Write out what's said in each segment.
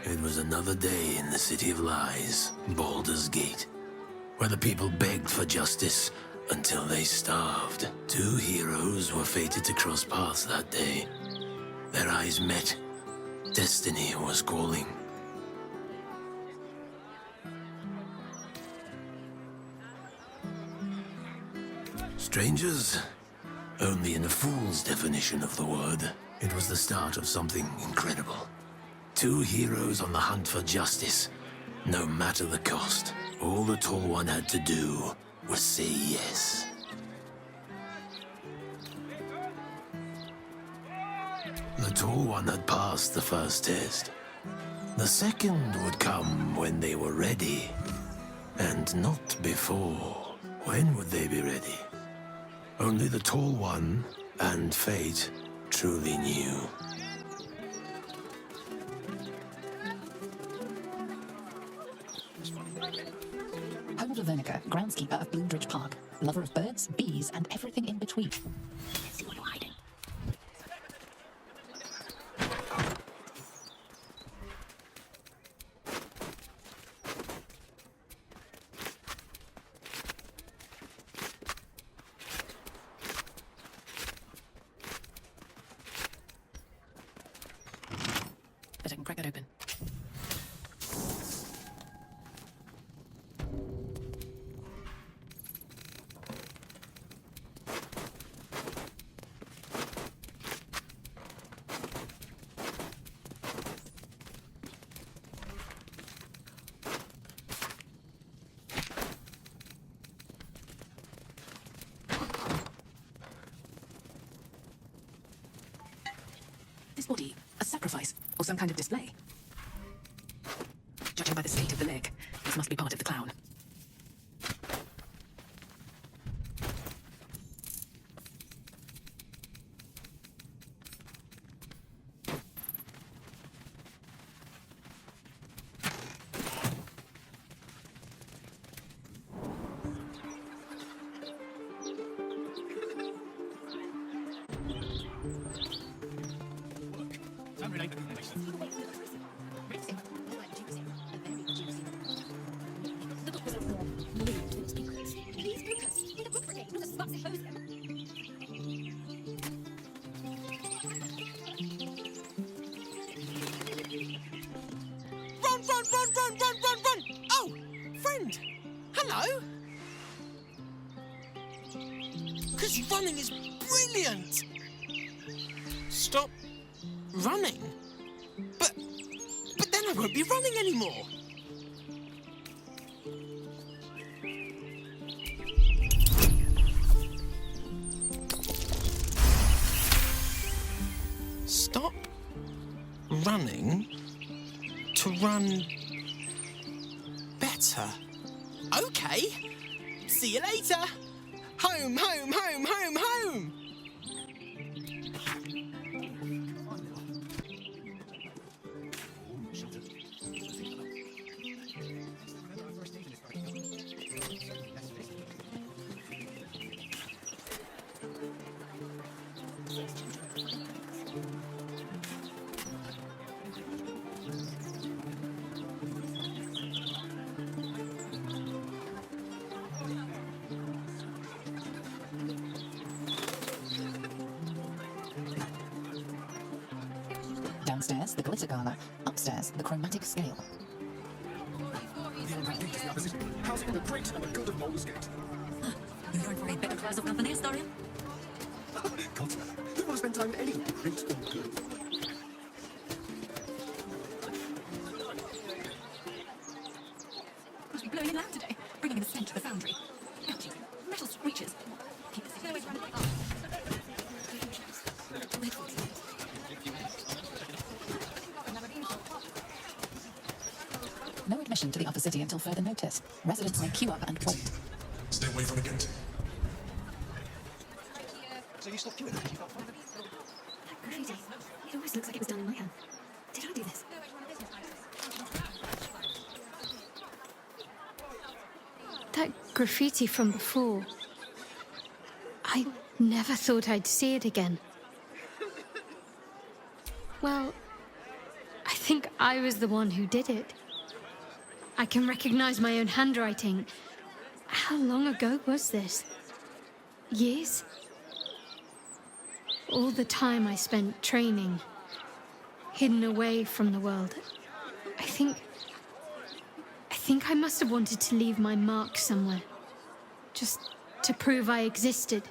It was another day in the City of Lies, Baldur's Gate, where the people begged for justice until they starved. Two heroes were fated to cross paths that day. Their eyes met. Destiny was calling. Strangers? Only in a fool's definition of the word. It was the start of something incredible. Two heroes on the hunt for justice, no matter the cost. All the Tall One had to do was say yes. The Tall One had passed the first test. The second would come when they were ready, and not before. When would they be ready? Only the Tall One and Fate truly knew. Home of Vernica, groundskeeper of Bloomdridge Park, lover of birds, bees, and everything in between. Let's see what you're hiding. But I can crack it open. This body, a sacrifice, or some kind of display? Judging by the state of the leg, this must be part of the clown. Run! Oh, friend! Hello? Because running is brilliant! Stop running? But then I won't be running anymore! Stop running to run better. Okay. See you later. Home, home, home, home, home. Downstairs, the glitter gala. Upstairs, the chromatic scale. Housing the great and the good of Baldur's Gate. You going for a better class of company, Astarion? God, who want to spend time anywhere, great or good? Must be blowing in loud today, bringing in the scent to the foundry. Ouchie, metal screeches. Keep this clear away from the No admission to the upper city until further notice. Residents may queue up and wait. Stay away from the gate. So you stopped queuing because you got fun? graffiti. It always looks like it was done in my hand. Did I do this? That graffiti from before. I never thought I'd see it again. Well, I think I was the one who did it. I can recognize my own handwriting. How long ago was this? Years? All the time I spent training, hidden away from the world. I think I must have wanted to leave my mark somewhere. Just to prove I existed.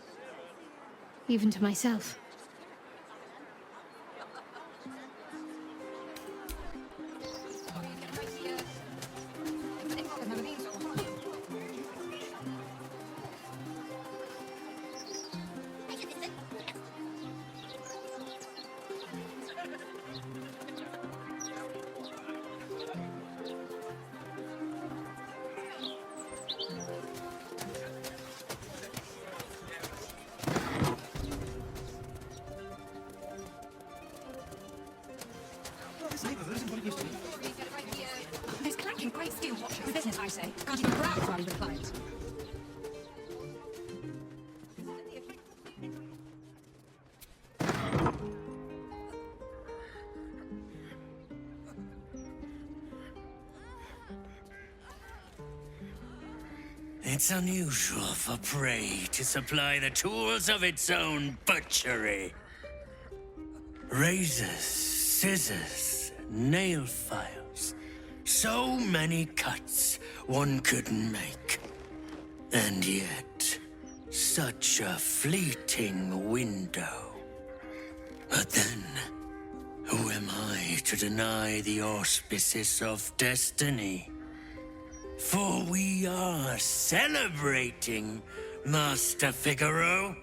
Even to myself. This neighborhood isn't what it used to be. This clanking great steel watch was business, I say. Can't even browse while he's with clients. It's unusual for prey to supply the tools of its own butchery. Razors, scissors, nail files. So many cuts one couldn't make. And yet, such a fleeting window. But then, who am I to deny the auspices of destiny? For we are celebrating, Master Figaro.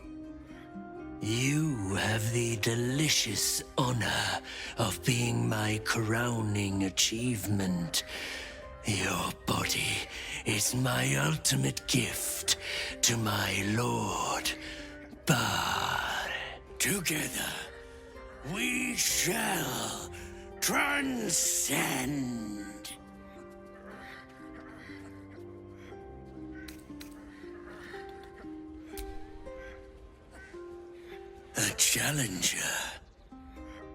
You have the delicious honor of being my crowning achievement. Your body is my ultimate gift to my lord, Bar. Together, we shall transcend. A challenger.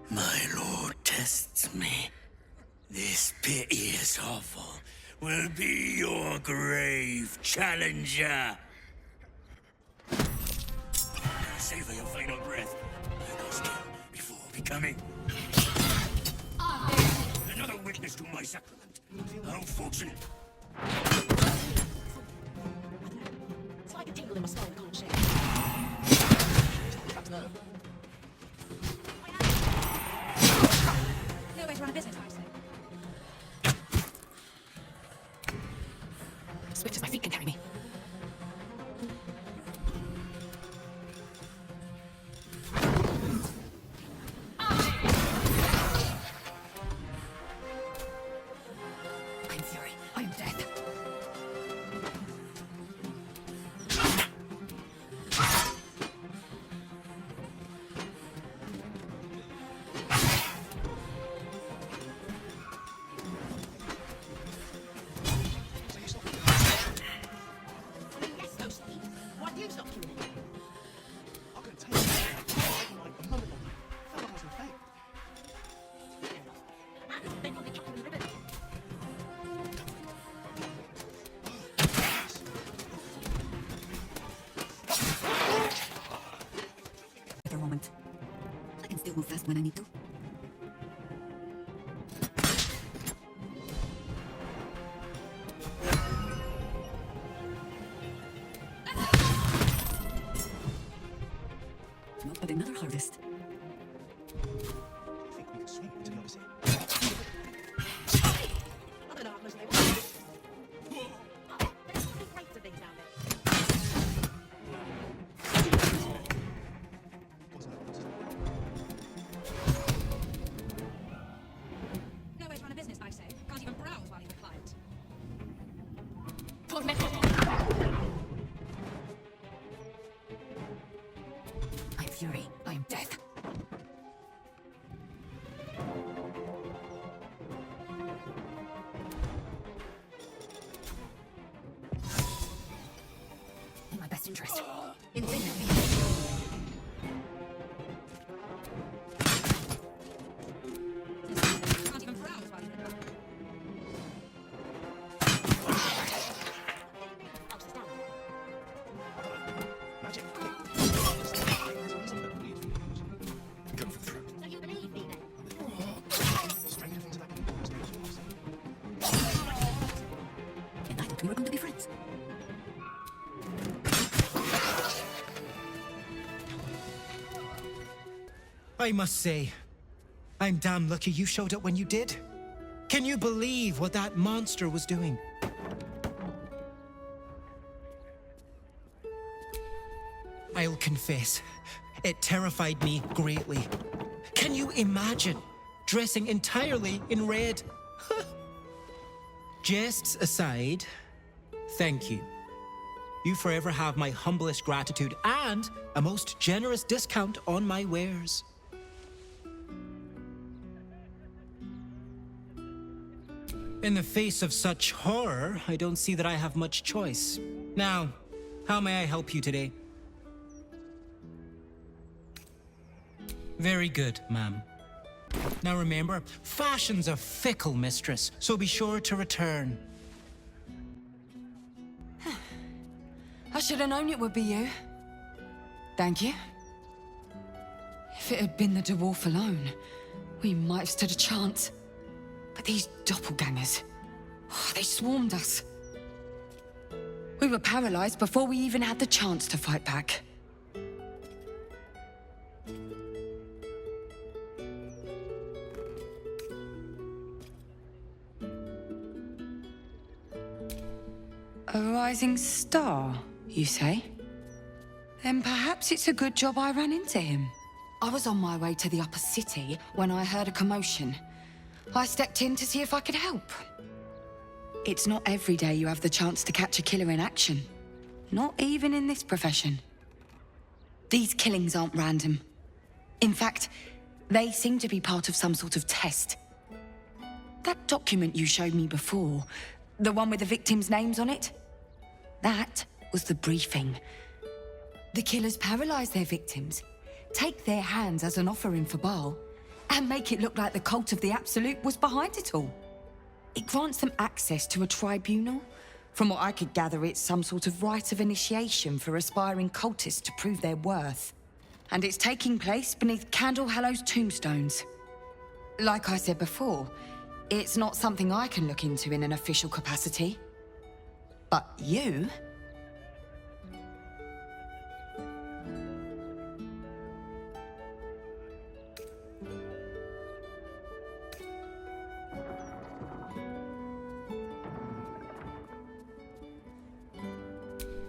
My lord tests me. This piteous hovel will be your grave, challenger. Savor your final breath. Lie still before becoming. Another witness to my sacrament. How fortunate. It's like a tingle in my skull, I can't shake. No way to run a business, I say. Swift as my feet can carry me. I am fury. I am death. Why do you stop killing me? I couldn't take it. Like a moment long. Felt like I was gonna faint. Then you'll be chopping the ribbon. For a moment. I can still move fast when I need to. Not but another harvest. I think we can swing it to the other side. I don't know how much they want. There's so many crates of things down there. Wasn't it? No way to run a business, I say. Can't even browse while he's with clients. Por mejor. I am fury. I am death. In my best interest. Infinitely. Can't even browse I must say, I'm damn lucky you showed up when you did. Can you believe what that monster was doing? I'll confess, it terrified me greatly. Can you imagine dressing entirely in red? Jests aside, thank you. You forever have my humblest gratitude and a most generous discount on my wares. In the face of such horror, I don't see that I have much choice. Now, how may I help you today? Very good, ma'am. Now remember, fashion's a fickle mistress, so be sure to return. I should have known it would be you. Thank you. If it had been the dwarf alone, we might have stood a chance. But these doppelgangers, they swarmed us. We were paralyzed before we even had the chance to fight back. A rising star, you say? Then perhaps it's a good job I ran into him. I was on my way to the upper city when I heard a commotion. I stepped in to see if I could help. It's not every day you have the chance to catch a killer in action. Not even in this profession. These killings aren't random. In fact, they seem to be part of some sort of test. That document you showed me before, the one with the victims' names on it, that was the briefing. The killers paralyze their victims, take their hands as an offering for Baal, and make it look like the cult of the Absolute was behind it all. It grants them access to a tribunal. From what I could gather, it's some sort of rite of initiation for aspiring cultists to prove their worth. And it's taking place beneath Candle Hallow's tombstones. Like I said before, it's not something I can look into in an official capacity. But you...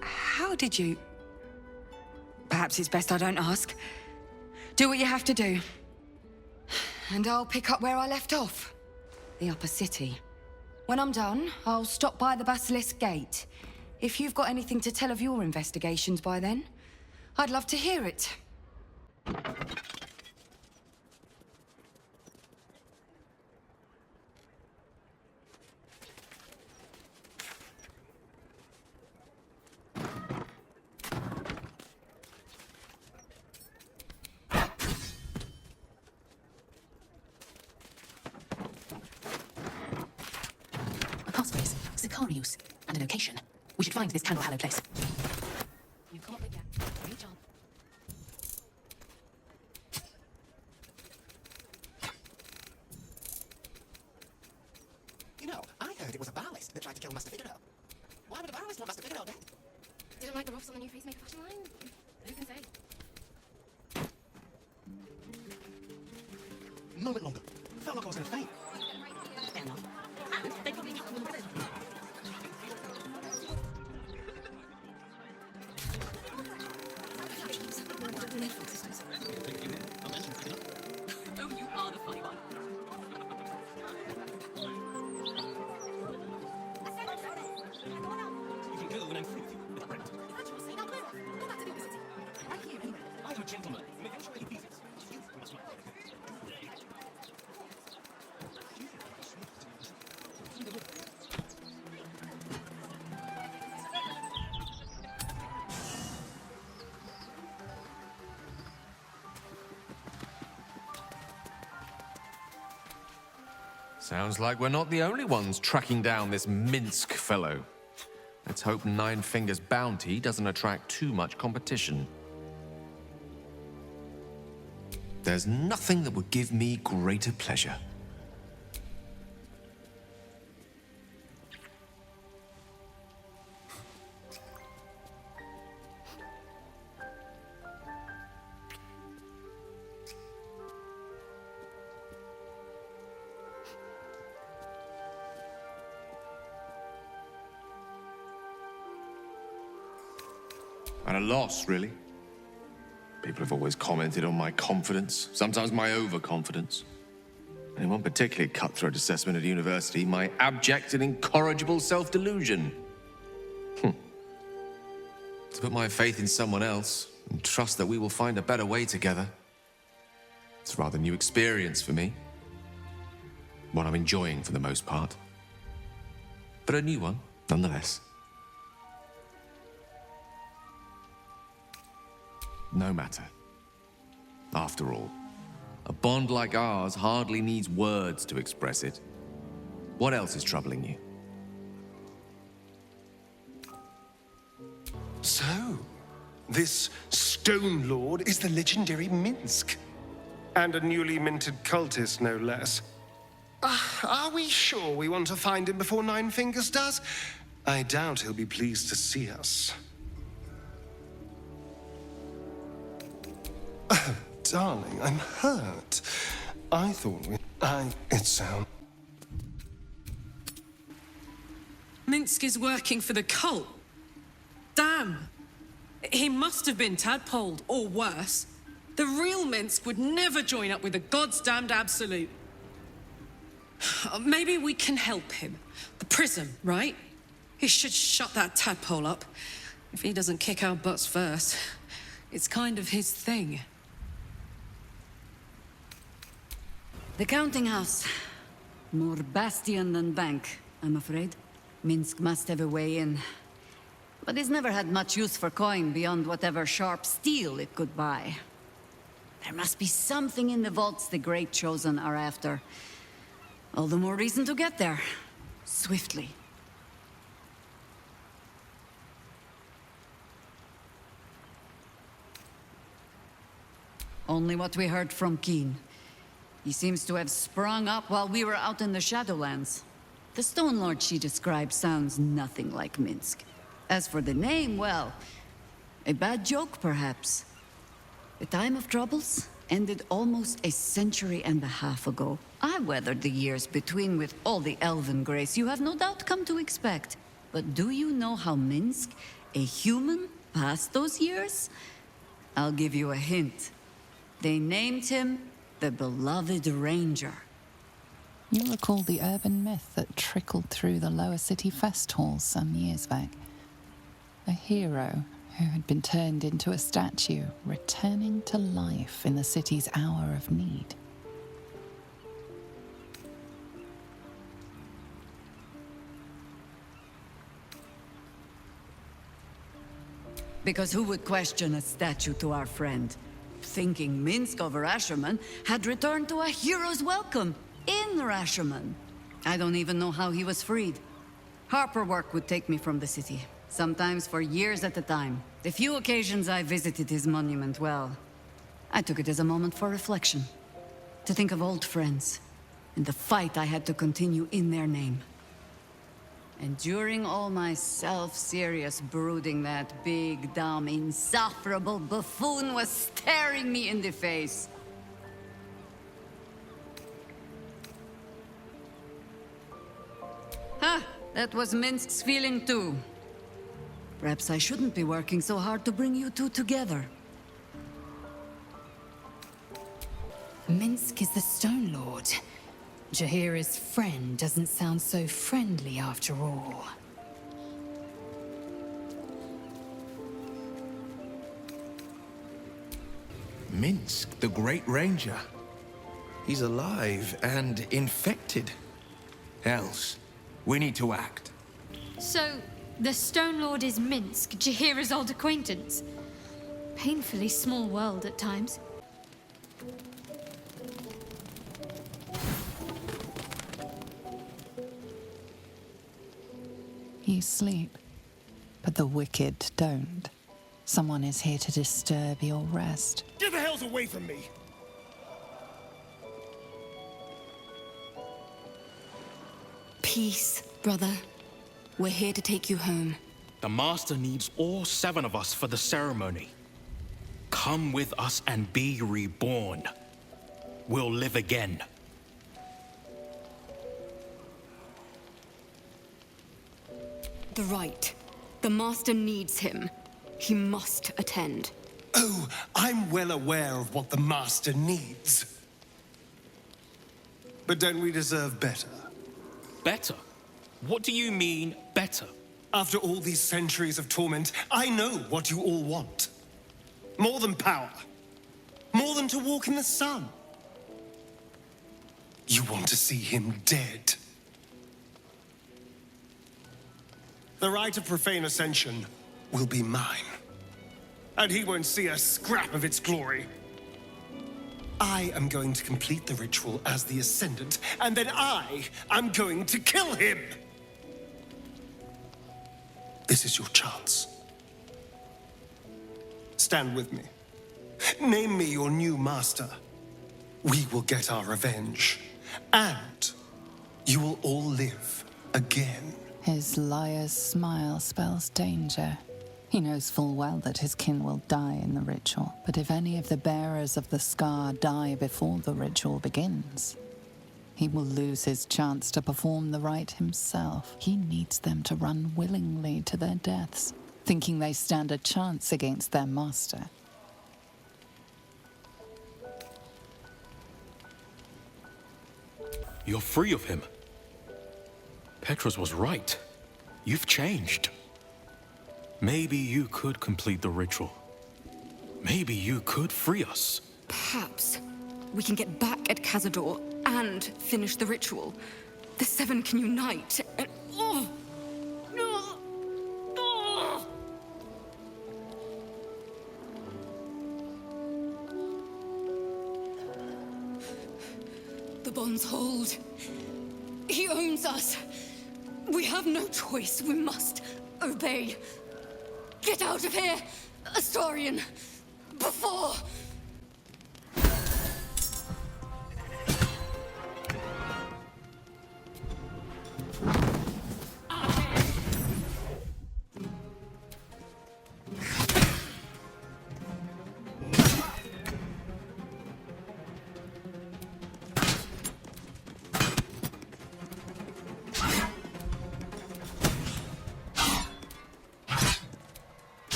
How did you... Perhaps it's best I don't ask. Do what you have to do. And I'll pick up where I left off. The upper city. When I'm done, I'll stop by the Basilisk Gate. If you've got anything to tell of your investigations by then, I'd love to hear it. A passphrase, Sicarius, and a location. We should find this Candle Hallow place. You caught the gap. Reach on. You know, I heard it was a Baalist that tried to kill Master Figaro. Why would a Baalist want Master Figaro dead? Didn't like the ruffs on the new Facemaker fashion line? Who can say? Moment longer. Felt like I was gonna faint. Fair enough. Oh, you are the funny one. You can go and I'm free with you. With a rent. I am a gentleman. Eventually be this. You must not. Sounds like we're not the only ones tracking down this Minsk fellow. Let's hope Nine Fingers' bounty doesn't attract too much competition. There's nothing that would give me greater pleasure. At a loss, really. People have always commented on my confidence, sometimes my overconfidence. And in one particularly cutthroat assessment at university, my abject and incorrigible self-delusion. To put my faith in someone else and trust that we will find a better way together. It's a rather new experience for me. One I'm enjoying for the most part. But a new one, nonetheless. No matter. After all, a bond like ours hardly needs words to express it. What else is troubling you? So, this Stone Lord is the legendary Minsk. And a newly minted cultist, no less. Are we sure we want to find him before Nine Fingers does? I doubt he'll be pleased to see us. Oh, darling, I'm hurt. I thought it sound... Minsk is working for the cult. Damn. He must have been tadpoled, or worse. The real Minsk would never join up with the goddamned Absolute. Maybe we can help him. The Prism, right? He should shut that tadpole up. If he doesn't kick our butts first. It's kind of his thing. The counting house. More bastion than bank, I'm afraid. Minsk must have a way in. But he's never had much use for coin beyond whatever sharp steel it could buy. There must be something in the vaults the Great Chosen are after. All the more reason to get there. Swiftly. Only what we heard from Keen. He seems to have sprung up while we were out in the Shadowlands. The Stone Lord she described sounds nothing like Minsk. As for the name, well, a bad joke, perhaps. The time of troubles ended almost a century and a half ago. I weathered the years between with all the elven grace you have no doubt come to expect. But do you know how Minsk, a human, passed those years? I'll give you a hint. They named him the Beloved Ranger. You recall the urban myth that trickled through the lower city fest halls some years back. A hero who had been turned into a statue, returning to life in the city's hour of need. Because who would question a statue to our friend? Thinking Minsk over Asherman had returned to a hero's welcome in Rashomon. I don't even know how he was freed. Harper work would take me from the city, sometimes for years at a time. The few occasions I visited his monument, well, I took it as a moment for reflection. To think of old friends, and the fight I had to continue in their name. And during all my self-serious brooding, that big, dumb, insufferable buffoon was staring me in the face. Ha! That was Minsk's feeling too. Perhaps I shouldn't be working so hard to bring you two together. Minsk is the Stone Lord. Jaheira's friend doesn't sound so friendly after all. Minsk, the Great Ranger. He's alive and infected. Hells, we need to act. So, the Stone Lord is Minsk, Jaheira's old acquaintance. Painfully small world at times. You sleep, but the wicked don't. Someone is here to disturb your rest. Get the hells away from me! Peace, brother. We're here to take you home. The Master needs all 7 of us for the ceremony. Come with us and be reborn. We'll live again. The right. The Master needs him. He must attend. Oh, I'm well aware of what the Master needs. But don't we deserve better? Better? What do you mean, better? After all these centuries of torment, I know what you all want. More than power. More than to walk in the sun. You want to see him dead. The right of profane ascension will be mine. And he won't see a scrap of its glory. I am going to complete the ritual as the Ascendant, and then I am going to kill him! This is your chance. Stand with me. Name me your new master. We will get our revenge. And you will all live again. His liar's smile spells danger. He knows full well that his kin will die in the ritual, but if any of the bearers of the scar die before the ritual begins, he will lose his chance to perform the rite himself. He needs them to run willingly to their deaths, thinking they stand a chance against their master. You're free of him. Petros was right. You've changed. Maybe you could complete the ritual. Maybe you could free us. Perhaps we can get back at Cazador and finish the ritual. The Seven can unite and... Oh! No! Oh! The bonds hold. He owns us. We have no choice. We must obey. Get out of here, Astarion, before...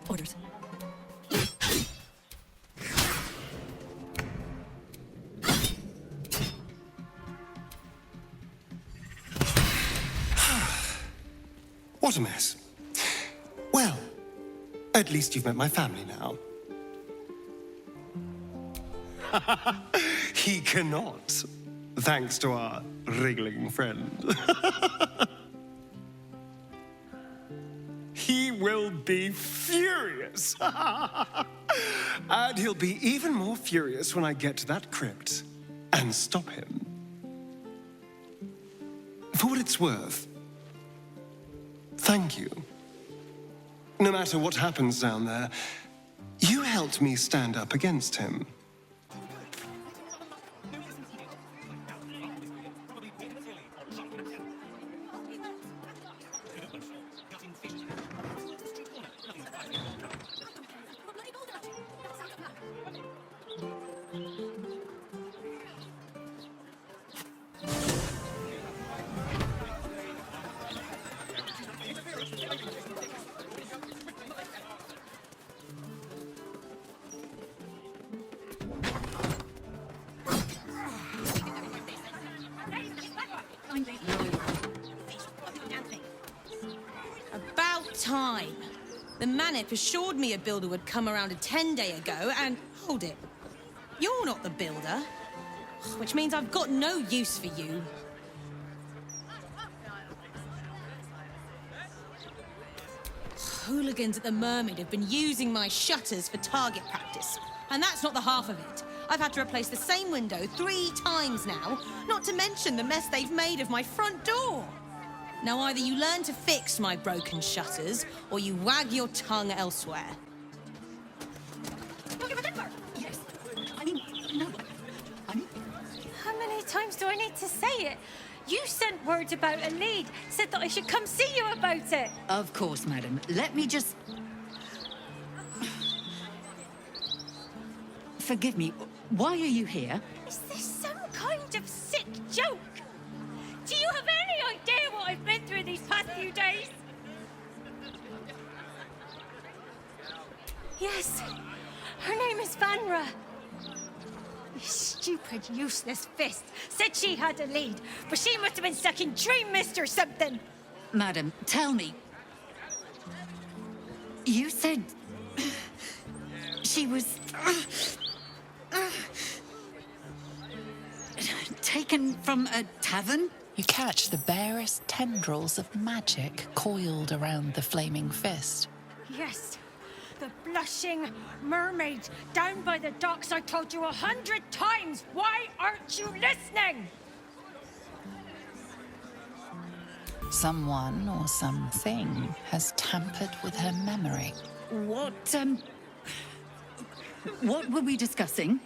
Orders. What a mess. Well, at least you've met my family now. He cannot, thanks to our wriggling friend. He will be furious. And he'll be even more furious when I get to that crypt and stop him. For what it's worth, thank you. No matter what happens down there, you helped me stand up against him. About time. The Manip assured me a builder would come around 10 days ago, and hold it. You're not the builder, which means I've got no use for you. Hooligans at the Mermaid have been using my shutters for target practice, and that's not the half of it. I've had to replace the same window 3 times now, not to mention the mess they've made of my front door. Now either you learn to fix my broken shutters, or you wag your tongue elsewhere. Yes. I mean, no. How many times do I need to say it? You sent word about a lead, said that I should come see you about it. Of course, madam. Let me just... Forgive me, why are you here? Is this some kind of sick joke? Do you have any idea what I've been through these past few days? Yes, her name is Vanra. This stupid, useless fist said she had a lead, but she must have been stuck in Dream Mist or something. Madam, tell me. You said... she was... taken from a tavern? You catch the barest tendrils of magic coiled around the flaming fist. Yes, the blushing mermaid down by the docks. I told you 100 times. Why aren't you listening? Someone or something has tampered with her memory. What were we discussing?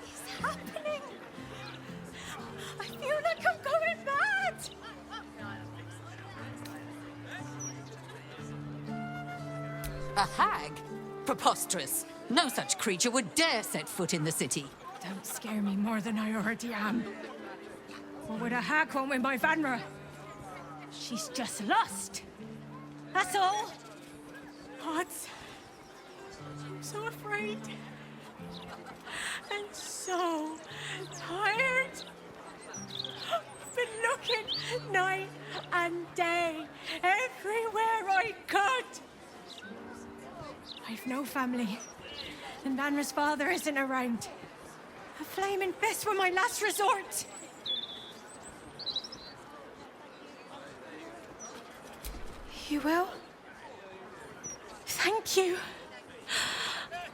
It's happening. I feel like I'm going mad. A hag? Preposterous. No such creature would dare set foot in the city. Don't scare me more than I already am. What would a hag want with my Vanra? She's just lost. That's all. Odds. I'm so afraid. And so tired. I've been looking night and day, everywhere I could. I've no family, and Vanra's father isn't around. A flaming fist were my last resort. You will? Thank you.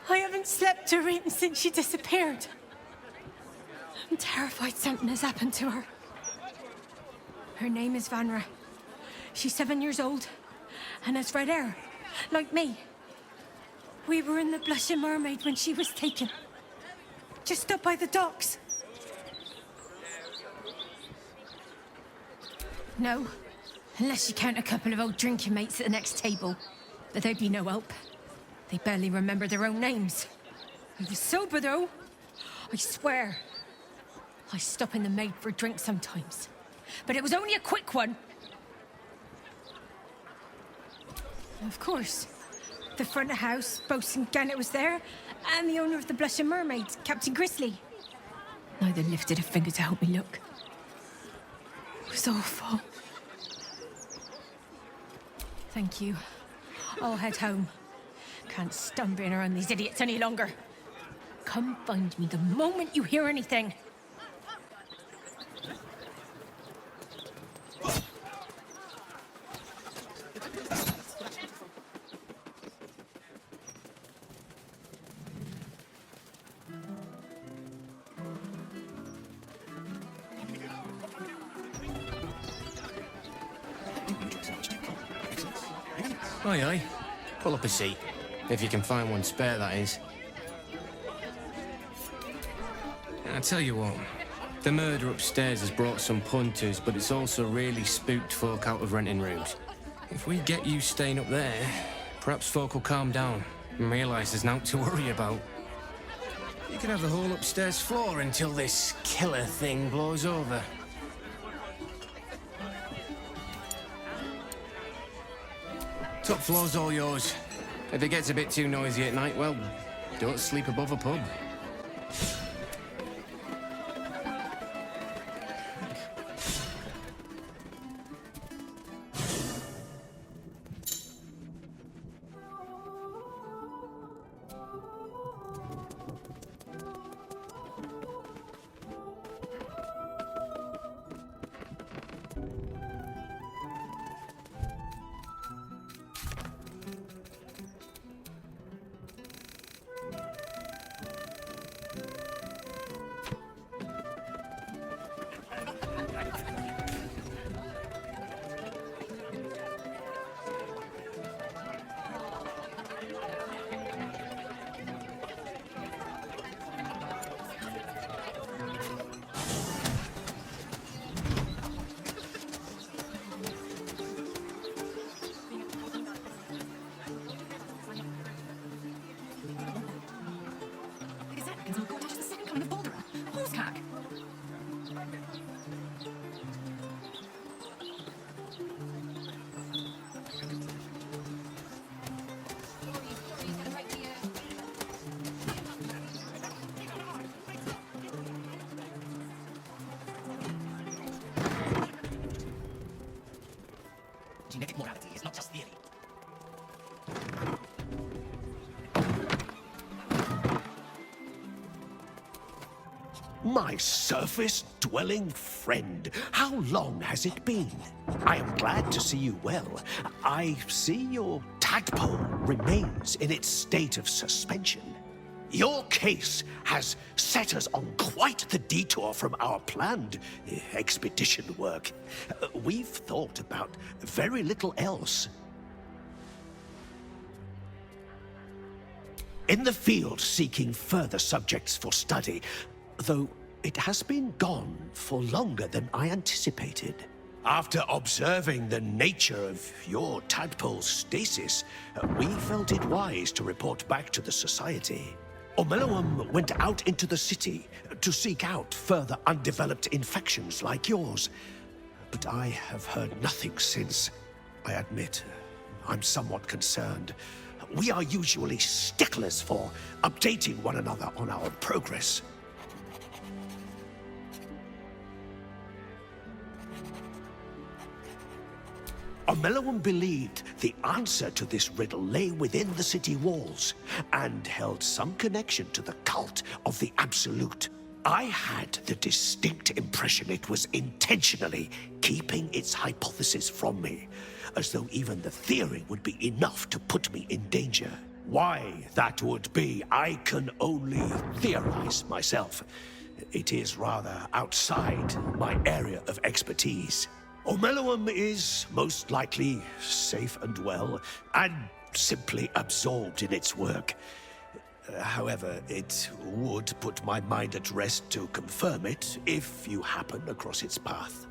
I haven't slept or eaten since she disappeared. I'm terrified something has happened to her. Her name is Vanra. She's 7 years old and has red hair, like me. We were in the Blushing Mermaid when she was taken. Just up by the docks. No, unless you count a couple of old drinking mates at the next table. But they'd be no help. They barely remember their own names. I was sober, though. I swear. I stop in the maid for a drink sometimes. But it was only a quick one. Of course. The front of house, Bosun Gannet was there, and the owner of the Blushing Mermaid, Captain Grizzly. Neither lifted a finger to help me look. It was awful. Thank you. I'll head home. Can't stand being around these idiots any longer. Come find me the moment you hear anything. Aye, aye. Pull up a seat. If you can find one spare, that is. I tell you what, the murder upstairs has brought some punters, but it's also really spooked folk out of renting rooms. If we get you staying up there, perhaps folk will calm down and realise there's naught to worry about. You can have the whole upstairs floor until this killer thing blows over. Top floor's all yours. If it gets a bit too noisy at night, well, don't sleep above a pub. Genetic morality is not just theory. My surface-dwelling friend, how long has it been? I am glad to see you well. I see your tadpole remains in its state of suspension. Your case has set us on quite the detour from our planned expedition work. We've thought about very little else. In the field seeking further subjects for study, though it has been gone for longer than I anticipated. After observing the nature of your tadpole's stasis, we felt it wise to report back to the Society. Omeluum went out into the city to seek out further undeveloped infections like yours. But I have heard nothing since. I admit, I'm somewhat concerned. We are usually sticklers for updating one another on our progress. Omeluum believed the answer to this riddle lay within the city walls, and held some connection to the cult of the Absolute. I had the distinct impression it was intentionally keeping its hypothesis from me, as though even the theory would be enough to put me in danger. Why that would be, I can only theorize myself. It is rather outside my area of expertise. Omeluum is most likely safe and well, and simply absorbed in its work. However, it would put my mind at rest to confirm it if you happen across its path.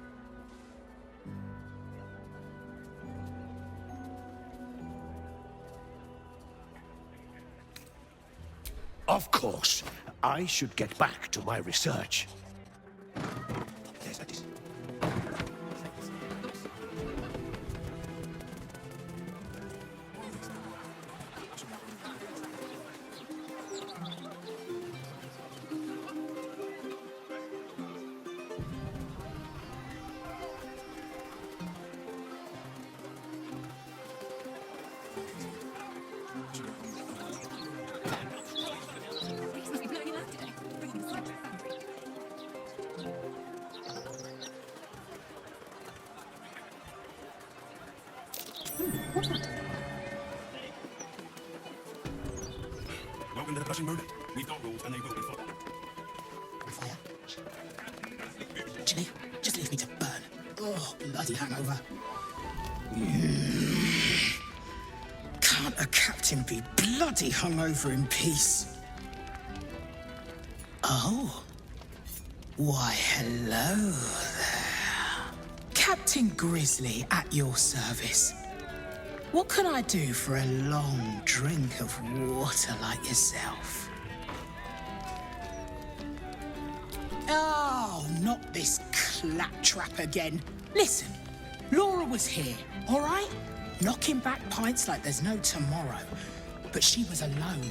Of course, I should get back to my research. Welcome to the Blushing Brunette. We've got rules and they will be followed. Fire. Chili, just leave me to burn. Oh, bloody hangover. Can't a captain be bloody hungover in peace? Oh. Why, hello there. Captain Grizzly at your service. What can I do for a long drink of water like yourself? Oh, not this claptrap again. Listen, Laura was here, all right? Knocking back pints like there's no tomorrow. But she was alone.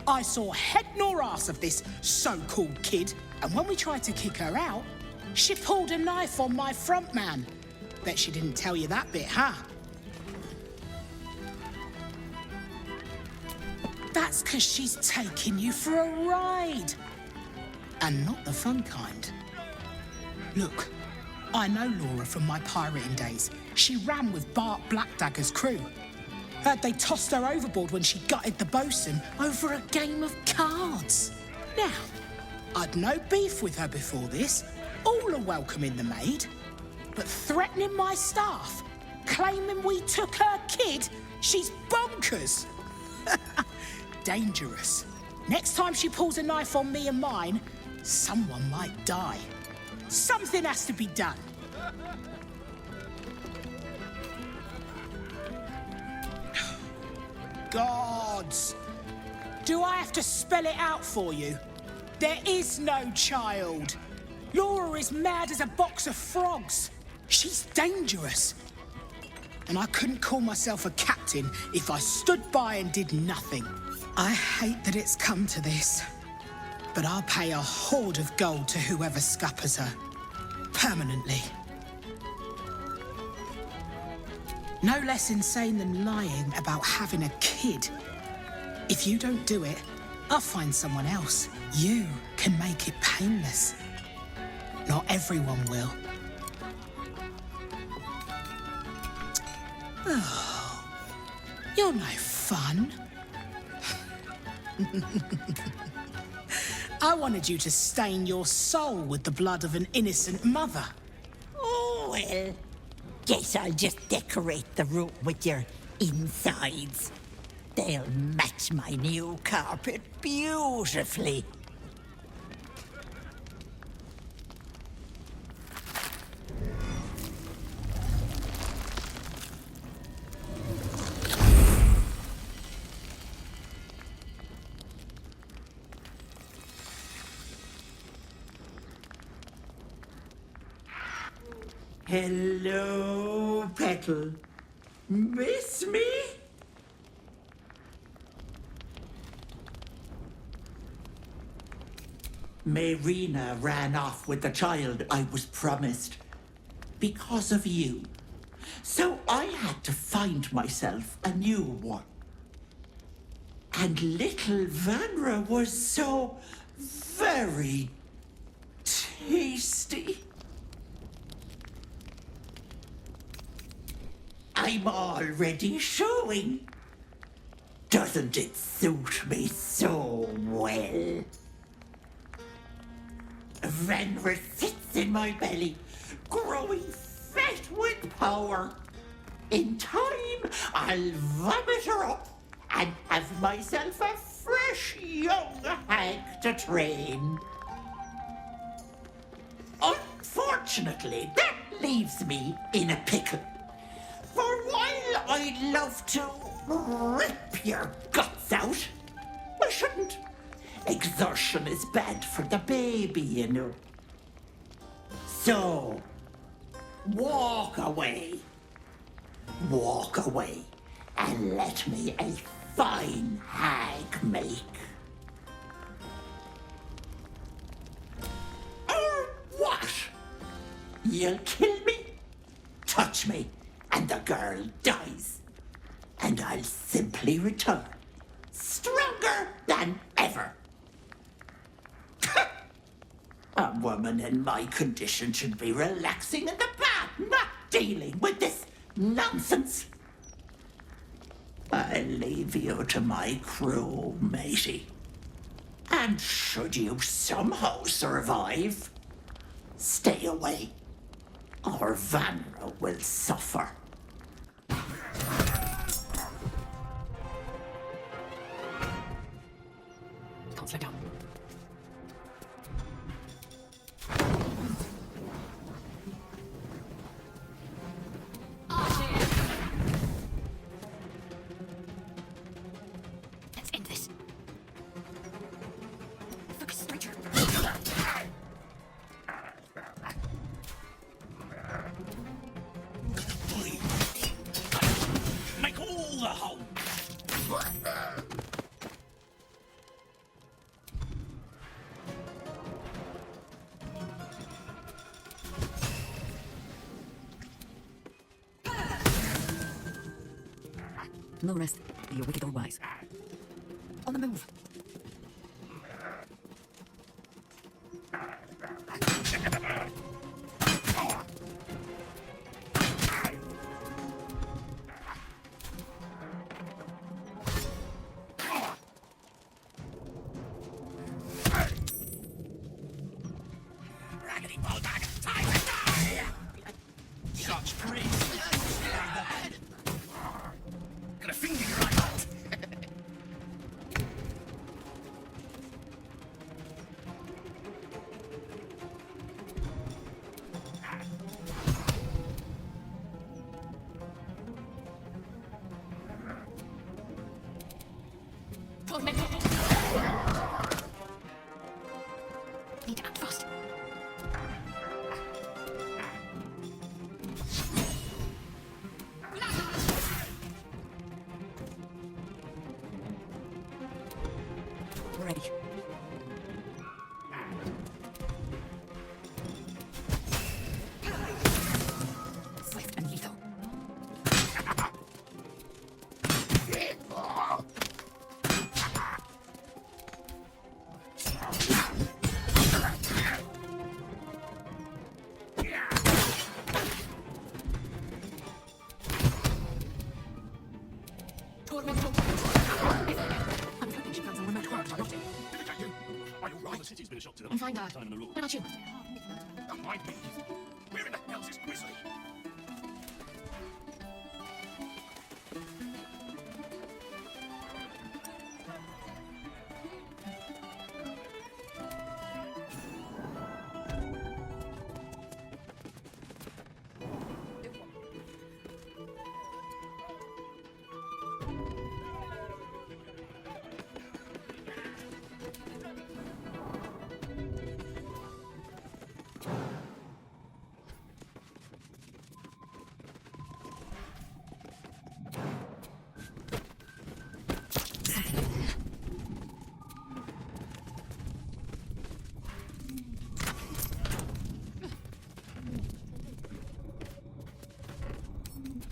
I saw head nor ass of this so-called kid, and when we tried to kick her out, she pulled a knife on my front man. Bet she didn't tell you that bit, huh? That's because she's taking you for a ride. And not the fun kind. Look, I know Laura from my pirating days. She ran with Bart Blackdagger's crew. Heard they tossed her overboard when she gutted the bosun over a game of cards. Now, I'd no beef with her before this. All are welcome in the maid. But threatening my staff, claiming we took her kid, she's bonkers. Dangerous. Next time she pulls a knife on me and mine, someone might die. Something has to be done. Gods! Do I have to spell it out for you? There is no child. Laura is mad as a box of frogs. She's dangerous. And I couldn't call myself a captain if I stood by and did nothing. I hate that it's come to this, but I'll pay a hoard of gold to whoever scuppers her. Permanently. No less insane than lying about having a kid. If you don't do it, I'll find someone else. You can make it painless. Not everyone will. Oh, you're no fun. I wanted you to stain your soul with the blood of an innocent mother. Oh, well, guess I'll just decorate the room with your insides. They'll match my new carpet beautifully. Hello, Petal. Miss me? Marina ran off with the child I was promised. Because of you. So I had to find myself a new one. And little Vanra was so very tasty. I'm already showing. Doesn't it suit me so well? Vanra sits in my belly, growing fat with power. In time, I'll vomit her up and have myself a fresh young hag to train. Unfortunately, that leaves me in a pickle. For while I'd love to rip your guts out, I shouldn't. Exertion is bad for the baby, you know. So, walk away. Walk away and let me a fine hag make. Or what? You'll kill me, touch me, and the girl dies. And I'll simply return, stronger than ever. A woman in my condition should be relaxing in the bath, not dealing with this nonsense. I'll leave you to my crew, matey. And should you somehow survive, stay away, or Vanra will suffer. Can't slow down. Let's end this. Focus, Stranger. Make all the hole. No rest. Be you wicked or wise. On the move. Raggedy bulldog, time to die! Such praise. Got a finger in your eye. Need to act fast. Ready. Swift and lethal. hoping she found some remote work, not it. Are you right? The city's been a shock to them. I'm fine, Dad. Time in the law. What about you? Don't mind me. Where in the hell's this grizzly?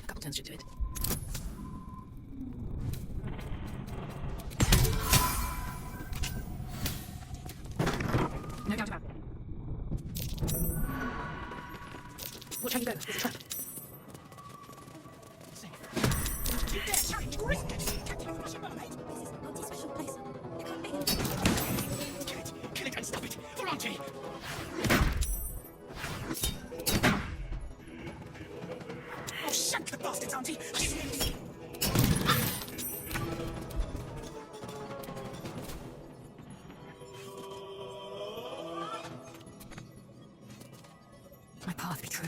Couple turns should do it. No doubt about it. Watch how you go. There's a trap. Kill it and stop it. Volante! Oh, shut the bastards, Auntie! My path be true.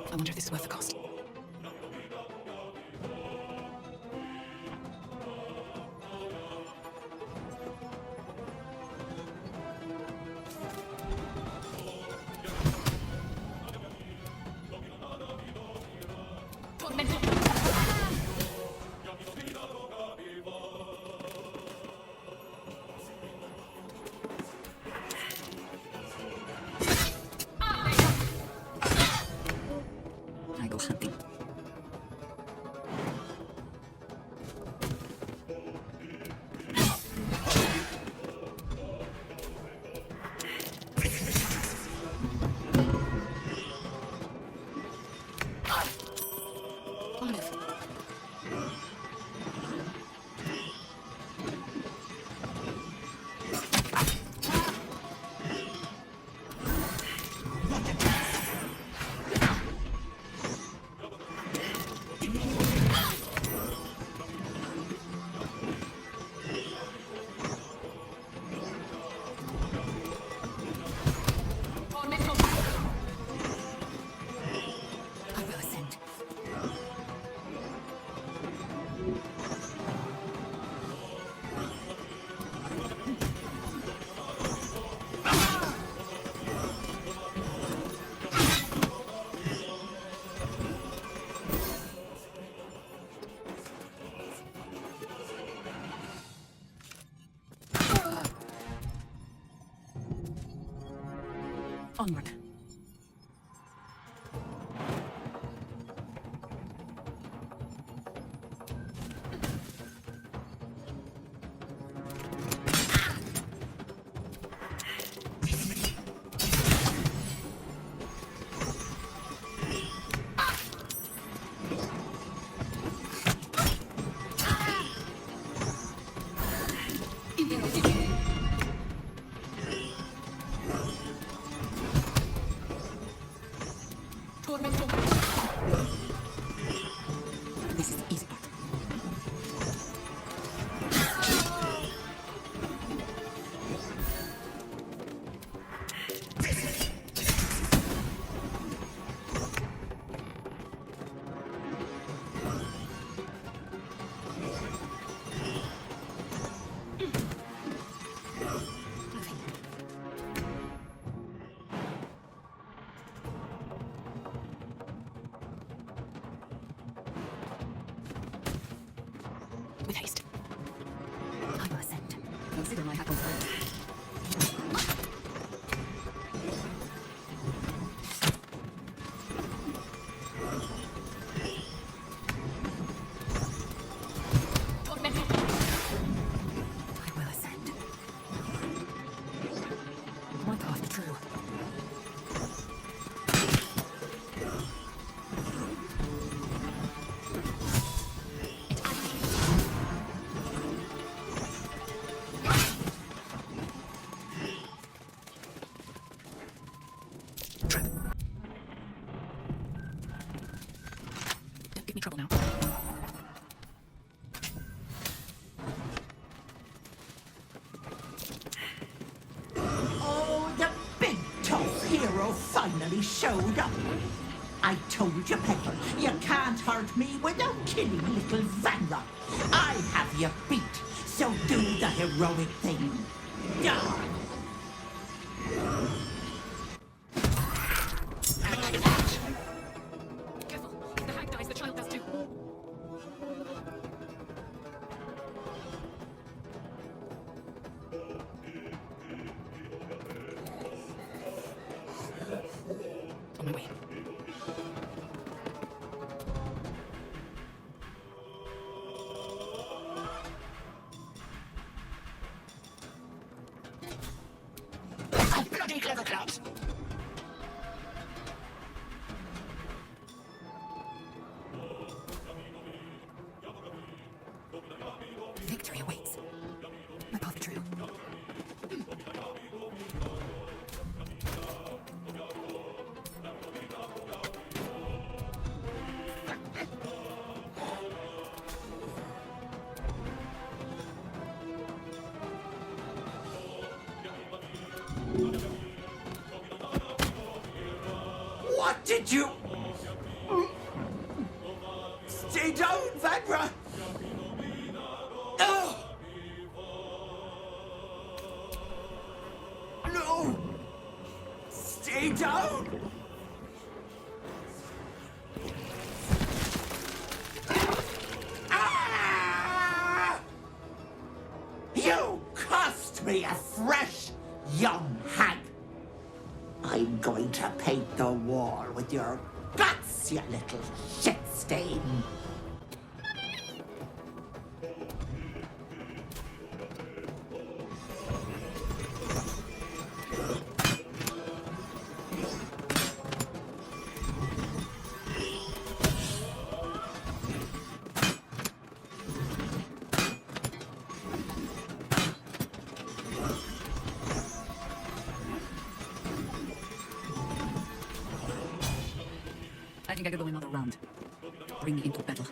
I wonder if this is worth the cost. I go hunting. Olive. I will ascend. Onward. This is the easy part. With haste. I will ascend. Consider my hackles first. trouble now. Oh, the big tough hero finally showed up. I told you, Petal, you can't hurt me without killing little Vanra. I have you beat, so do the heroic thing. Yeah. Careful. If the hag dies, the child does too. On my way. Bloody clever clouds. Victory awaits. My path true. What did you... Stay down, Vanra! No! No! Stay down! Ah! You cost me a fresh young hag! I'm going to paint the wall with your guts, you little shit stain. I think I could go another round. Bring me into battle.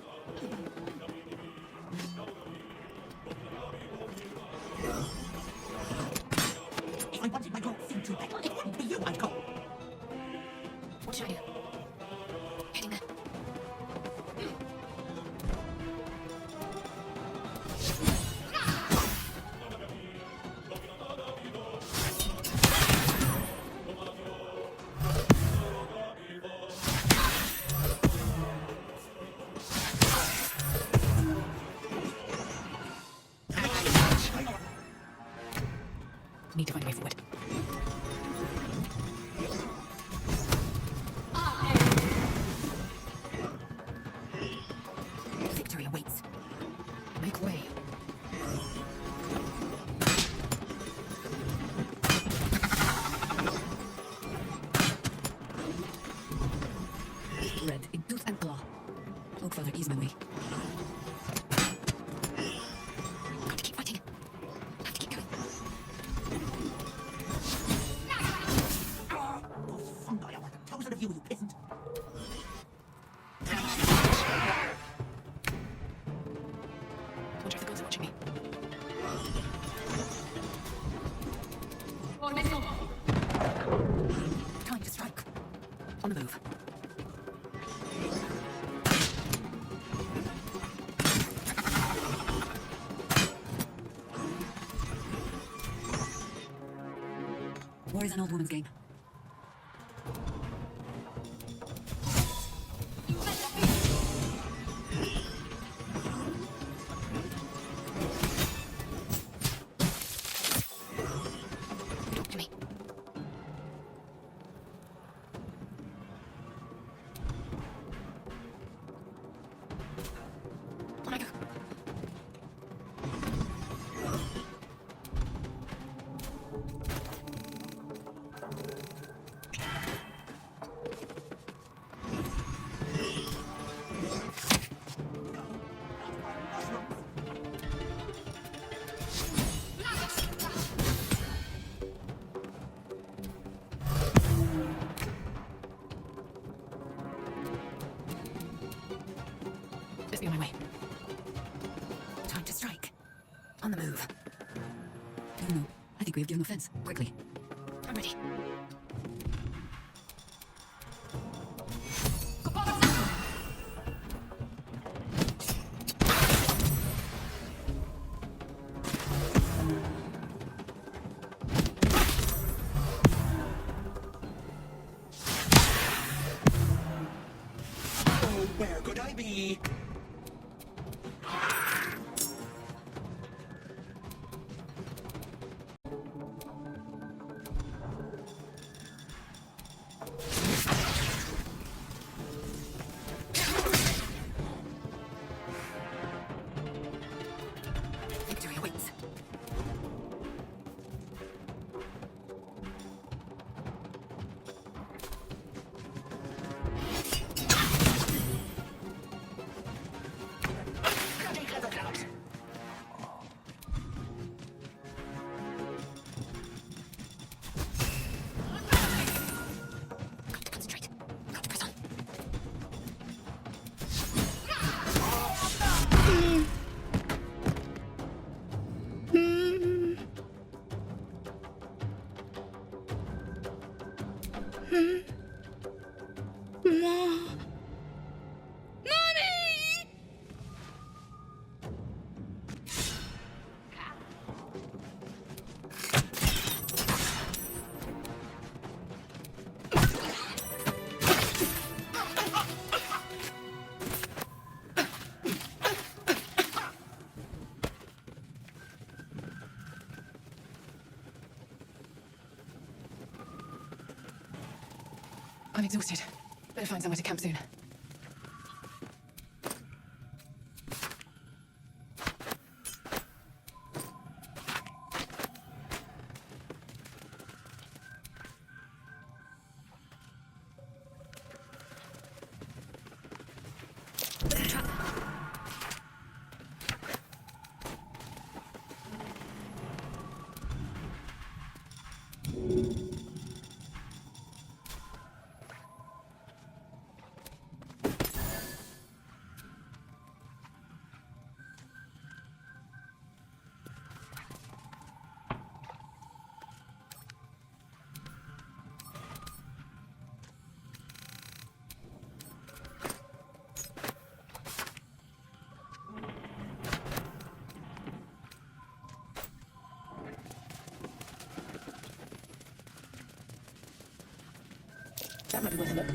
If I wanted my gold thing to battle, it wouldn't be you I'd call. What should I do? Heading there. Need to find a way forward. Victory awaits. Make way. Red in tooth and claw. Oak Father, ease my way. Got to keep fighting. Have to keep going. Fungi, I want a thousand of you, you peasant. Wonder if the gods are watching me. Time to strike. On the move. War is an old woman's game. Talk to me. On I go. Just be on my way. Time to strike. On the move. No, I think we have given offense. Quickly. I'm ready. Oh, where could I be? Victory awaits. I'm exhausted. Better find somewhere to camp soon. That might be worth a look.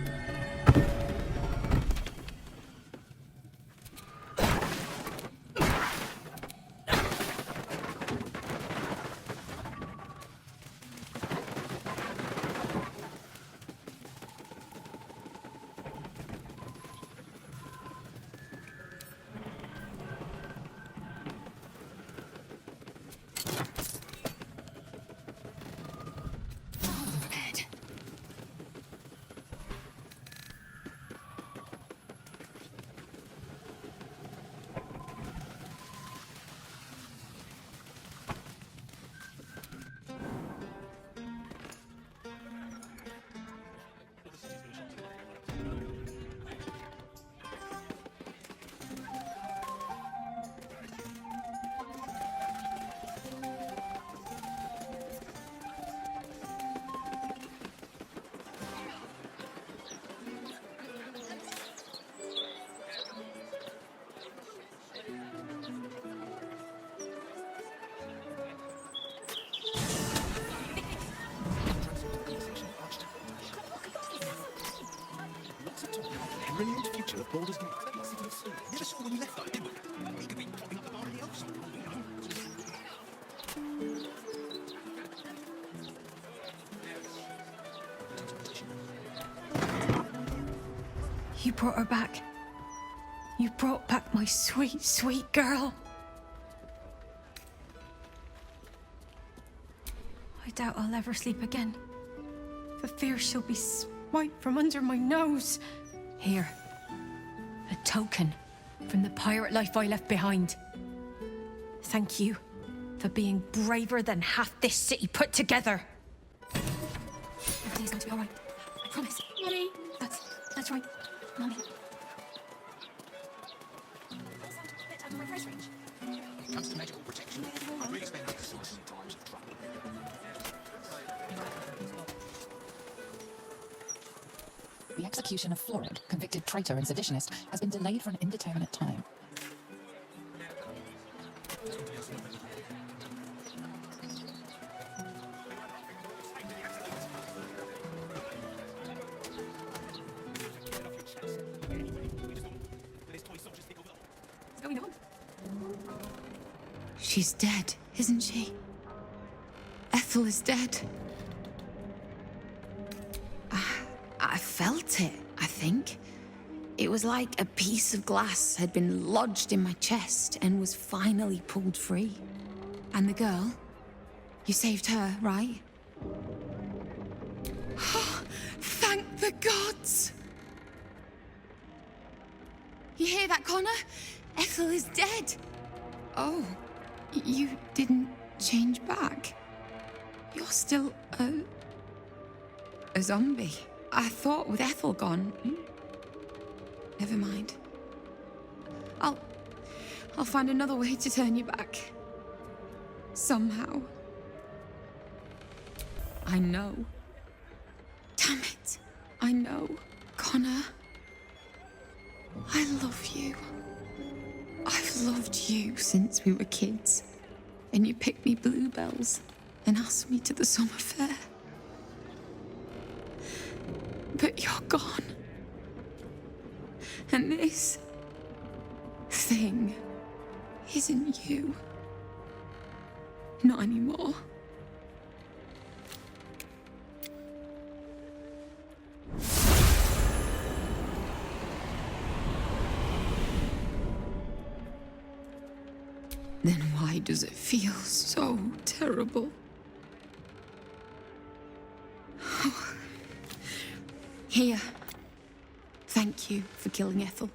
Brilliant future of Baldur's Gate. Never saw when you left, though, did we? We could be propping up the bar in the Elves. You brought her back. You brought back my sweet, sweet girl. I doubt I'll ever sleep again. For fear she'll be swiped from under my nose. Here. A token from the pirate life I left behind. Thank you for being braver than half this city put together. Everything's going to be all right. I promise. Mommy. That's right. Mommy. for a price range. When it comes to magical protection, I really spend times of trouble. The execution of Florid, convicted traitor and seditionist, has been delayed for an indeterminate time. What's going on? She's dead, isn't she? Ethel is dead. I felt it, I think. It was like a piece of glass had been lodged in my chest and was finally pulled free. And the girl, you saved her, right? Thank the gods! You hear that, Connor? Ethel is dead. Oh, you didn't change back. You're still a zombie. I thought with Ethel gone. Never mind. I'll find another way to turn you back. Somehow. I know. Damn it. I know. Connor. I love you. I've loved you since we were kids. And you picked me bluebells and asked me to the summer fair. But you're gone. And this thing isn't you. Not anymore. Then why does it feel so terrible? Here. Thank you for killing Ethel.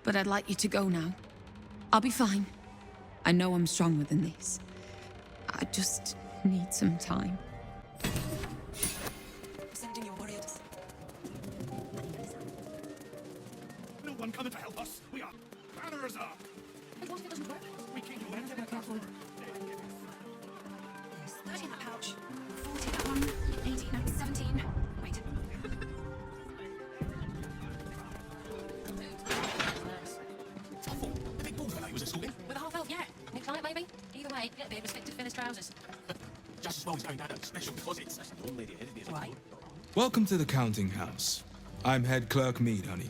But I'd like you to go now. I'll be fine. I know I'm stronger than this. I just need some time. Sending your warriors. No one coming to help us. We are banners up. And what if it doesn't work? We keep you in that castle. 30 in that pouch. 40 that one. 18, no, 17. Wait. The big ball fellow was at school in. With a half elf, yeah. New client, maybe? Either way, get a bit of respect to fill his trousers. Just as well he's going down to special deposits. That's the lady ahead of the Right. Welcome to the counting house. I'm head clerk Mead, honey.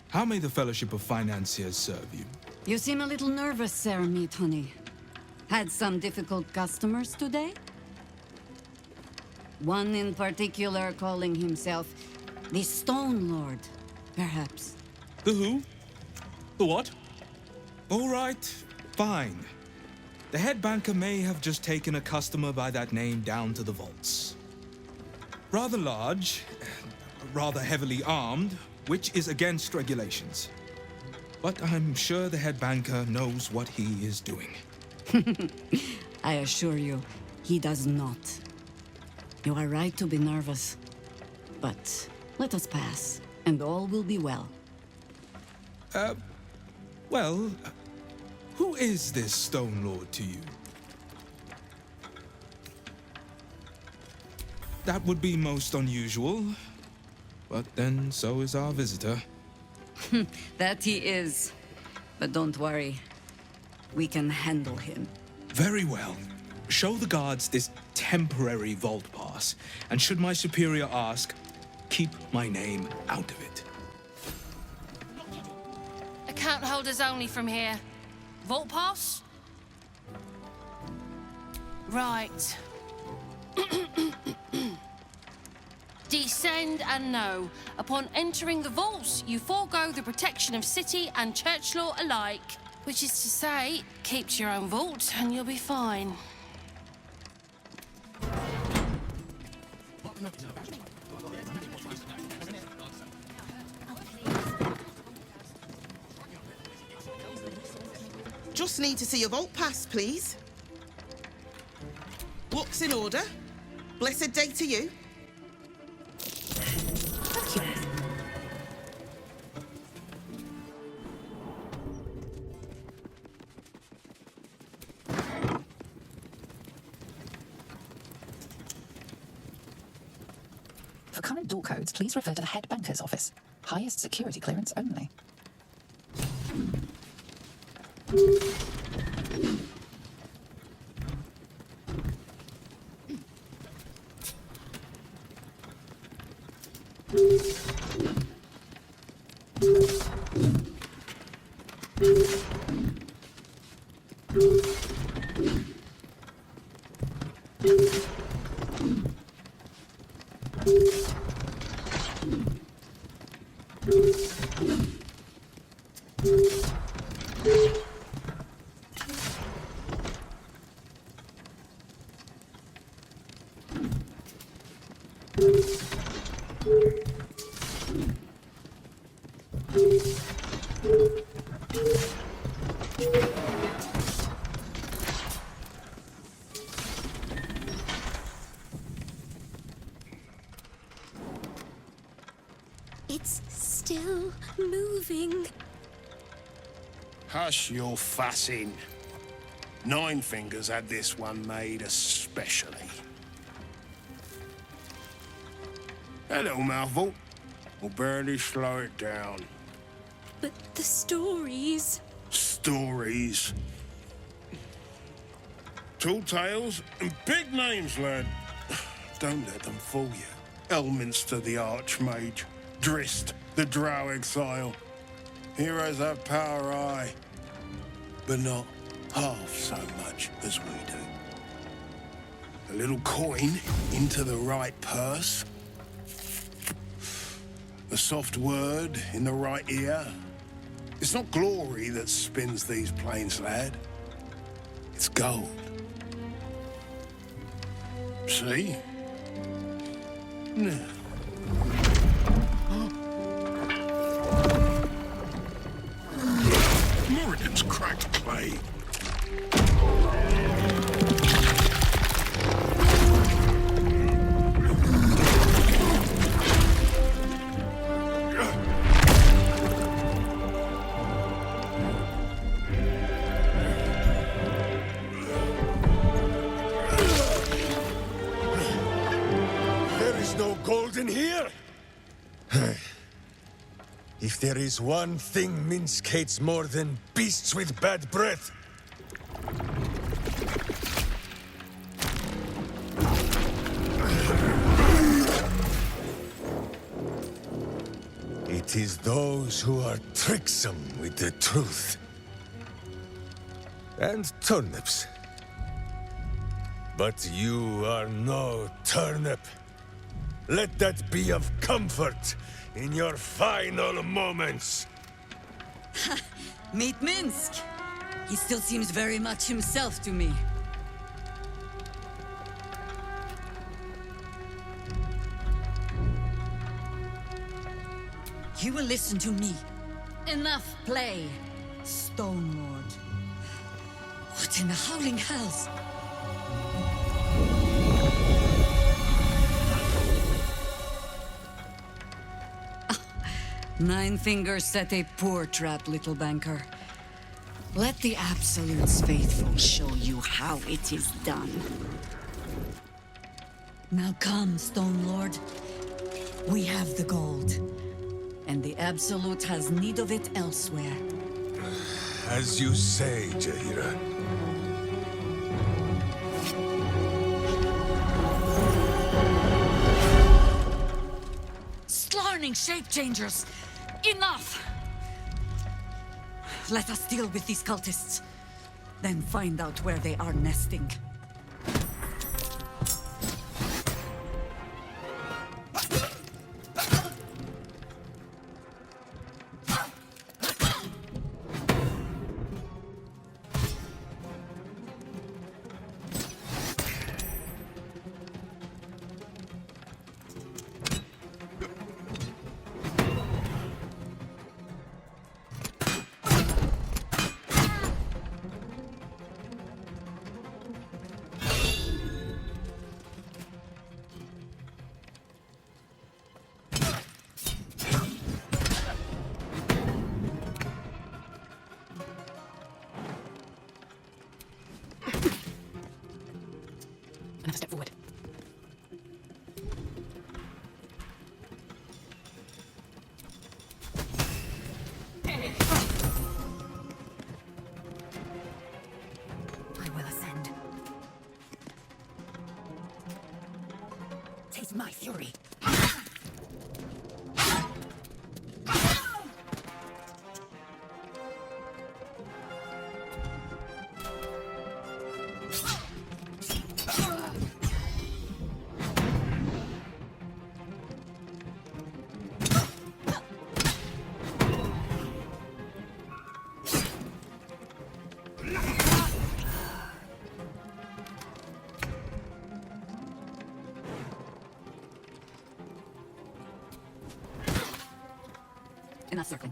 How may the Fellowship of Financiers serve you? You seem a little nervous, Sir Meat Honey. Had some difficult customers today? One in particular calling himself the Stone Lord, perhaps. The who? The what? All right, fine. The head banker may have just taken a customer by that name down to the vaults. Rather large, rather heavily armed, which is against regulations. But I'm sure the head banker knows what he is doing. I assure you, he does not. You are right to be nervous. But let us pass, and all will be well. Well, who is this Stone Lord to you? That would be most unusual. But then so is our visitor. That he is. But don't worry. We can handle him. Very well. Show the guards this temporary vault pass, and should my superior ask, keep my name out of it. Account holders only from here. Vault pass? Right. Descend and know. Upon entering the vaults, you forego the protection of city and church law alike. Which is to say, keep to your own vault and you'll be fine. Just need to see your vault pass, please. Looks in order. Blessed day to you. door codes, please refer to the head banker's office. Highest security clearance only. It's still moving. Hush your fussing. Nine Fingers had this one made especially. A little mouthful will barely slow it down. But the stories... Stories. Tall tales and big names, lad. Don't let them fool you. Elminster the Archmage. Drist the Drow Exile. Heroes have power, aye, but not half so much as we do. A little coin into the right purse. A soft word in the right ear. It's not glory that spins these plains, lad. It's gold. See? Now. Moradin's cracked clay. There is no gold in here. If there is one thing Minsk hates more than beasts with bad breath, it is those who are tricksome with the truth. And turnips. But you are no turnip. Let that be of comfort in your final moments. Meet Minsk. He still seems very much himself to me. You will listen to me. Enough play, Stone Lord. What in the howling hells? Nine Fingers set a poor trap, little banker. Let the Absolute's faithful show you how it is done. Now come, Stone Lord. We have the gold. And the Absolute has need of it elsewhere. As you say, Jaheira. Slarning shape-changers! Enough! Let us deal with these cultists. Then find out where they are nesting. my fury. In that circle.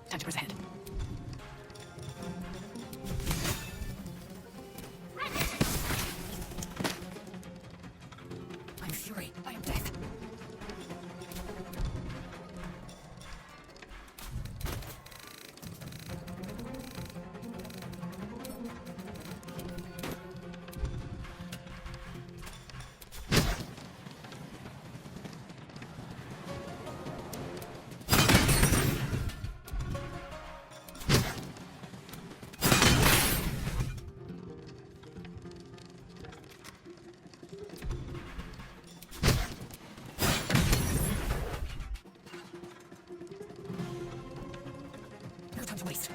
Time to press ahead. I'm fury. I am death. No time to waste.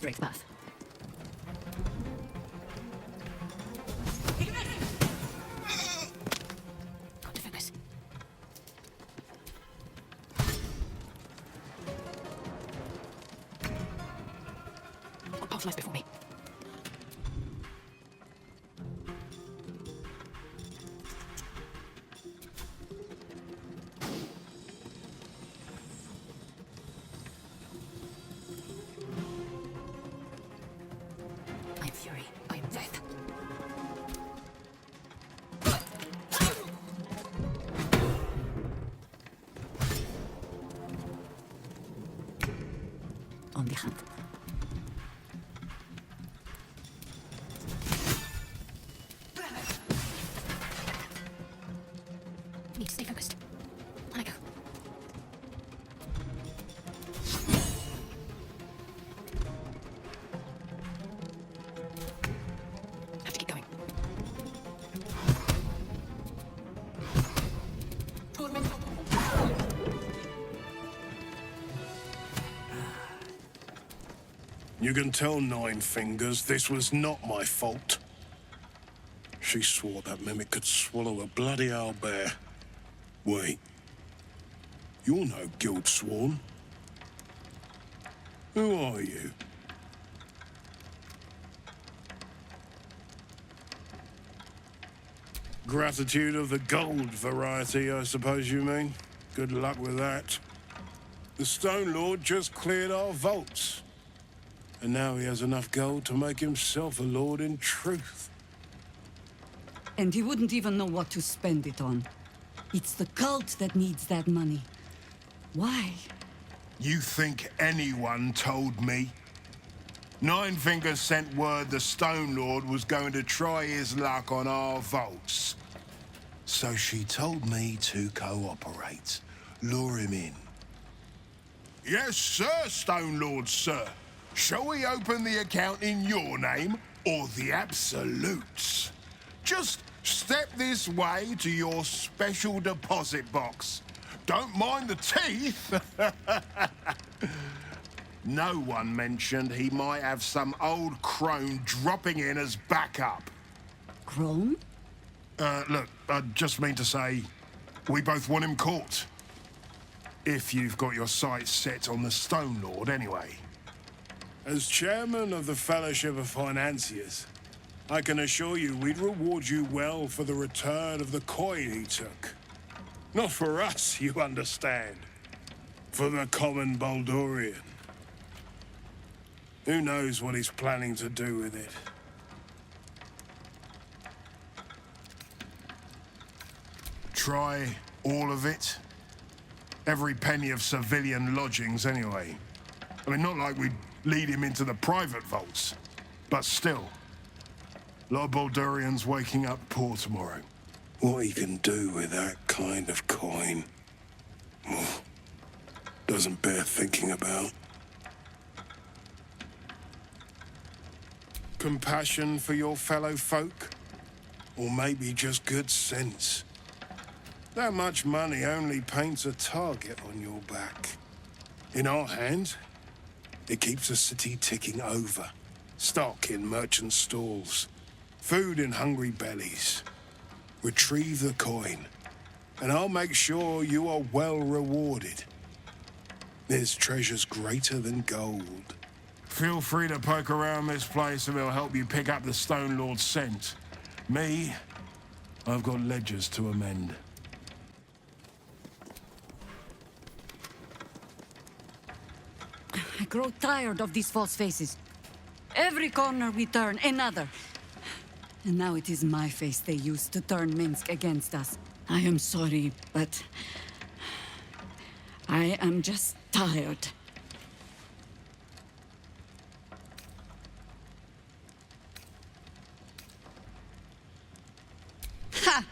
straight path. Got to focus. What path lies before me? I am fury. I am death. On the hunt. Need to stay focused. On I go. Have to keep going. You can tell Nine Fingers this was not my fault. She swore that mimic could swallow a bloody owlbear. Wait. You're no guild sworn. Who are you? Gratitude of the gold variety, I suppose you mean. Good luck with that. The Stone Lord just cleared our vaults. And now he has enough gold to make himself a lord in truth. And he wouldn't even know what to spend it on. It's the cult that needs that money. Why? You think anyone told me? Nine Fingers sent word the Stone Lord was going to try his luck on our vaults. So she told me to cooperate, lure him in. Yes, sir, Stone Lord, sir. Shall we open the account in your name or the Absolute's? Just step this way to your special deposit box. Don't mind the teeth. No one mentioned he might have some old crone dropping in as backup. Crone? Look, I just mean to say, we both want him caught. If you've got your sights set on the Stone Lord, anyway. As chairman of the Fellowship of Financiers, I can assure you we'd reward you well for the return of the coin he took. Not for us, you understand. For the common Baldurian. Who knows what he's planning to do with it? Try all of it? Every penny of civilian lodgings, anyway. I mean, not like we'd lead him into the private vaults. But still. A lot of Baldurians waking up poor tomorrow. What he can do with that kind of coin... doesn't bear thinking about. Compassion for your fellow folk? Or maybe just good sense? That much money only paints a target on your back. In our hands, it keeps the city ticking over. Stock in merchant stalls, food in hungry bellies. Retrieve the coin, and I'll make sure you are well rewarded. There's treasures greater than gold. Feel free to poke around this place and it'll help you pick up the Stone Lord's scent. Me, I've got ledgers to amend. I grow tired of these false faces. Every corner we turn, another. And now it is my face they use to turn Minsk against us. I am sorry, but... I am just tired. Ha!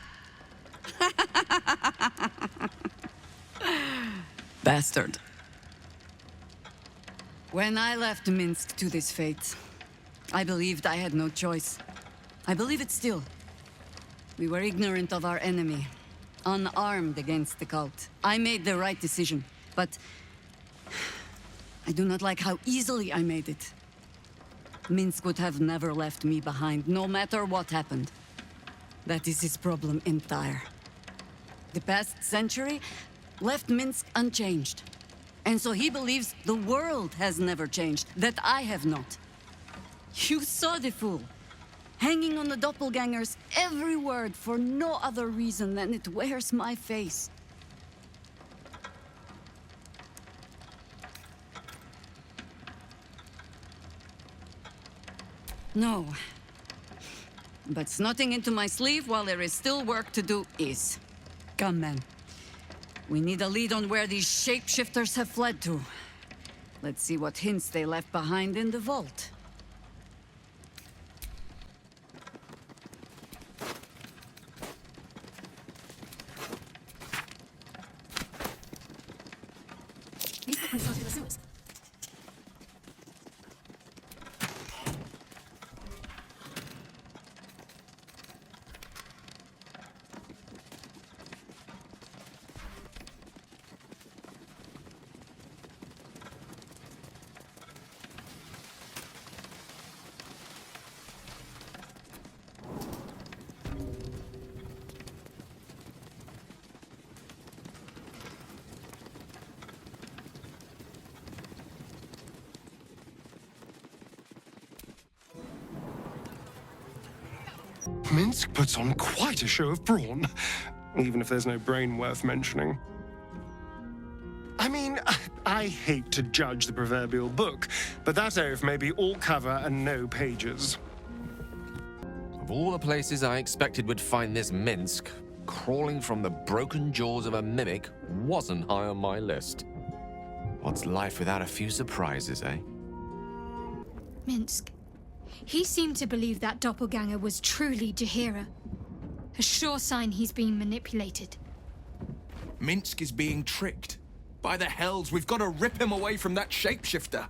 Bastard. When I left Minsk to this fate, I believed I had no choice. I believe it still. We were ignorant of our enemy, unarmed against the cult. I made the right decision, but I do not like how easily I made it. Minsk would have never left me behind, no matter what happened. That is his problem entire. The past century left Minsk unchanged. And so he believes the world has never changed, that I have not. You saw the fool, hanging on the doppelganger's every word for no other reason than it wears my face. No. But snotting into my sleeve while there is still work to do is. Come, men. We need a lead on where these shapeshifters have fled to. Let's see what hints they left behind in the vault. These footprints started in the sewers. Minsk puts on quite a show of brawn, even if there's no brain worth mentioning. I mean, I hate to judge the proverbial book, but that oaf may be all cover and no pages. Of all the places I expected would find this Minsk, crawling from the broken jaws of a mimic wasn't high on my list. What's life without a few surprises, eh? Minsk. He seemed to believe that doppelganger was truly Jaheira. A sure sign he's being manipulated. Minsk is being tricked. By the hells, we've got to rip him away from that shapeshifter.